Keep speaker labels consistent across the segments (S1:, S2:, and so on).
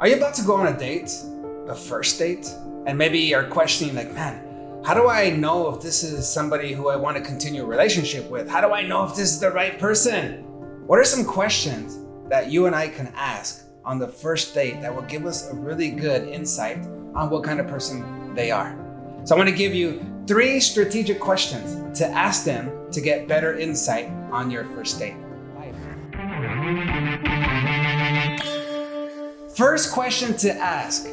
S1: Are you about to go on a date, a first date? And maybe you're questioning like, man, how do I know if this is somebody who I want to continue a relationship with? How do I know if this is the right person? What are some questions that you and I can ask on the first date that will give us a really good insight on what kind of person they are? So I want to give you 3 strategic questions to ask them to get better insight on your first date. First question to ask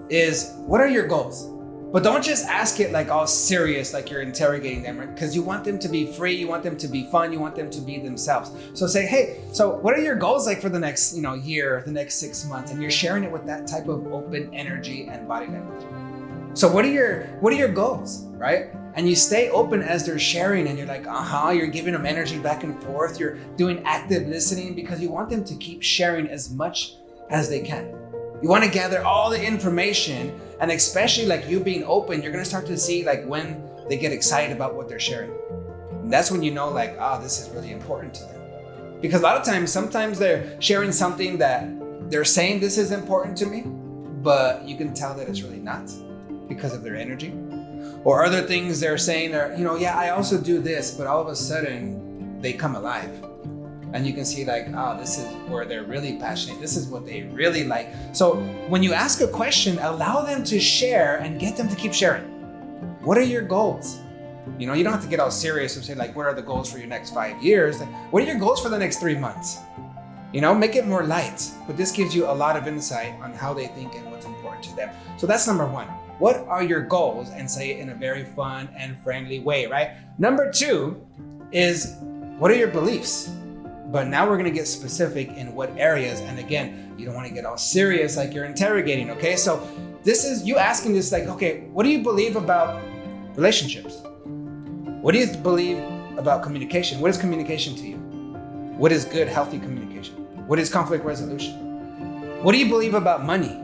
S1: is, what are your goals? But don't just ask it like all serious, like you're interrogating them, because you want them to be free, you want them to be fun, you want them to be themselves. So say, hey, so what are your goals like for the next year, the next 6 months? And you're sharing it with that type of open energy and body language. So what are your goals, right? And you stay open as they're sharing, and you're like, you're giving them energy back and forth. You're doing active listening because you want them to keep sharing as much as they can. You want to gather all the information, and especially like you being open, you're going to start to see like when they get excited about what they're sharing. And that's when you know like, this is really important to them. Because a lot of times, sometimes they're sharing something that they're saying this is important to me, but you can tell that it's really not because of their energy. Or other things they're saying are, I also do this, but all of a sudden they come alive. And you can see like, this is where they're really passionate. This is what they really like. So when you ask a question, allow them to share and get them to keep sharing. What are your goals? You don't have to get all serious and say like, what are the goals for your next 5 years? Like, what are your goals for the next 3 months? Make it more light, but this gives you a lot of insight on how they think and what's important to them. So that's number 1. What are your goals? And say it in a very fun and friendly way, right? Number 2 is, what are your beliefs? But now we're going to get specific in what areas. And again, you don't want to get all serious like you're interrogating, okay? So this is you asking this like, okay, what do you believe about relationships? What do you believe about communication? What is communication to you? What is good, healthy communication? What is conflict resolution? What do you believe about money?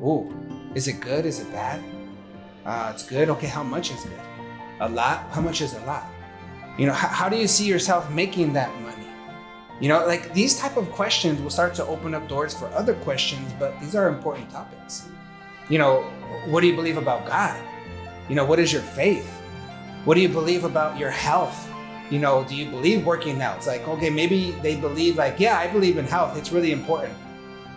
S1: Ooh, is it good? Is it bad? It's good. Okay, how much is good? A lot? How much is a lot? How do you see yourself making that money? Like these type of questions will start to open up doors for other questions, but these are important topics. What do you believe about God? What is your faith? What do you believe about your health? Do you believe working out? It's like, okay, maybe they believe like, yeah, I believe in health. It's really important.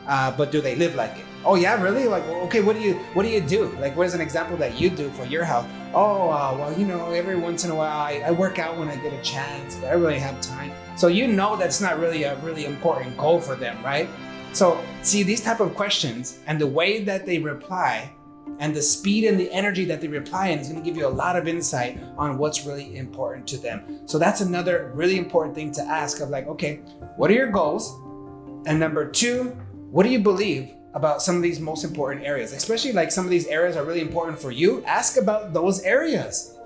S1: But do they live like it? Oh yeah, really? Like, okay, what do you do? Like, what is an example that you do for your health? Every once in a while I work out when I get a chance, but I really have time. So that's not really a really important goal for them, right? So see, these type of questions and the way that they reply and the speed and the energy that they reply in is going to give you a lot of insight on what's really important to them. So that's another really important thing to ask of like, okay, what are your goals? And number 2, what do you believe about some of these most important areas? Especially like some of these areas are really important for you. Ask about those areas.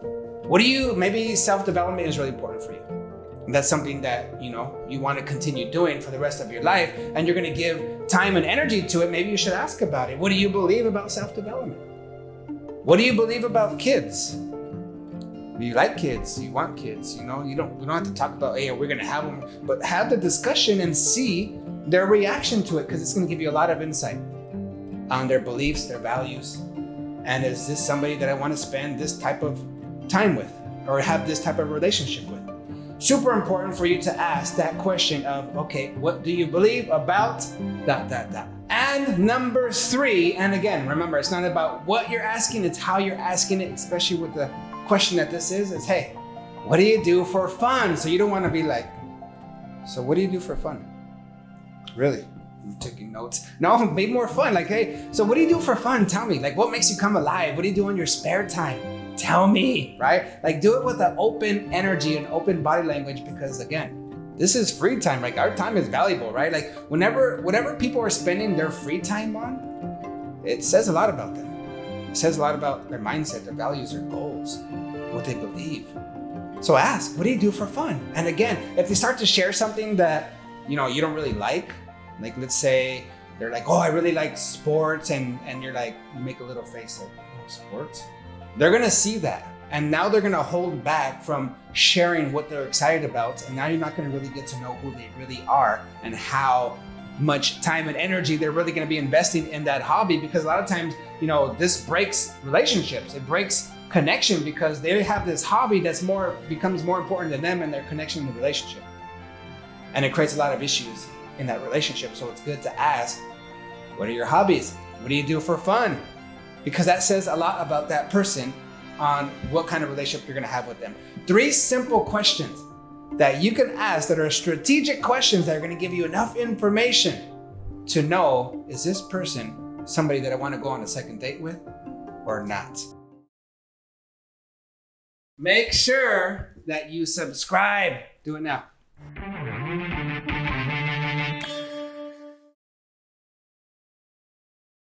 S1: Maybe self-development is really important for you. And that's something that, you want to continue doing for the rest of your life, and you're going to give time and energy to it. Maybe you should ask about it. What do you believe about self-development? What do you believe about kids? Do you like kids? Do you want kids? You don't have to talk about, hey, we're going to have them, but have the discussion and see their reaction to it, because it's going to give you a lot of insight on their beliefs, their values. And is this somebody that I want to spend this type of time with or have this type of relationship with? Super important for you to ask that question of, okay, what do you believe about ... And number 3, and again, remember, it's not about what you're asking, it's how you're asking it, especially with the question that this is, hey, what do you do for fun? So you don't want to be like, so what do you do for fun? Really? I'm taking notes. No, be more fun. Like, hey, so what do you do for fun? Tell me. Like, what makes you come alive? What do you do on your spare time? Tell me, right? Like, do it with an open energy and open body language, because again, this is free time. Like, our time is valuable, right? Like, whatever people are spending their free time on, it says a lot about them. It says a lot about their mindset, their values, their goals, what they believe. So ask, what do you do for fun? And again, if they start to share something that, you don't really like let's say they're like, oh, I really like sports, and you're like, you make a little face like, oh, sports? They're gonna see that, and now they're gonna hold back from sharing what they're excited about, and now you're not gonna really get to know who they really are and how much time and energy they're really going to be investing in that hobby, because a lot of times, this breaks relationships. It breaks connection because they have this hobby becomes more important to them and their connection in the relationship. And it creates a lot of issues in that relationship. So it's good to ask, what are your hobbies? What do you do for fun? Because that says a lot about that person on what kind of relationship you're going to have with them. 3 simple questions that you can ask that are strategic questions that are going to give you enough information to know, is this person somebody that I want to go on a second date with or not? Make sure that you subscribe. Do it now.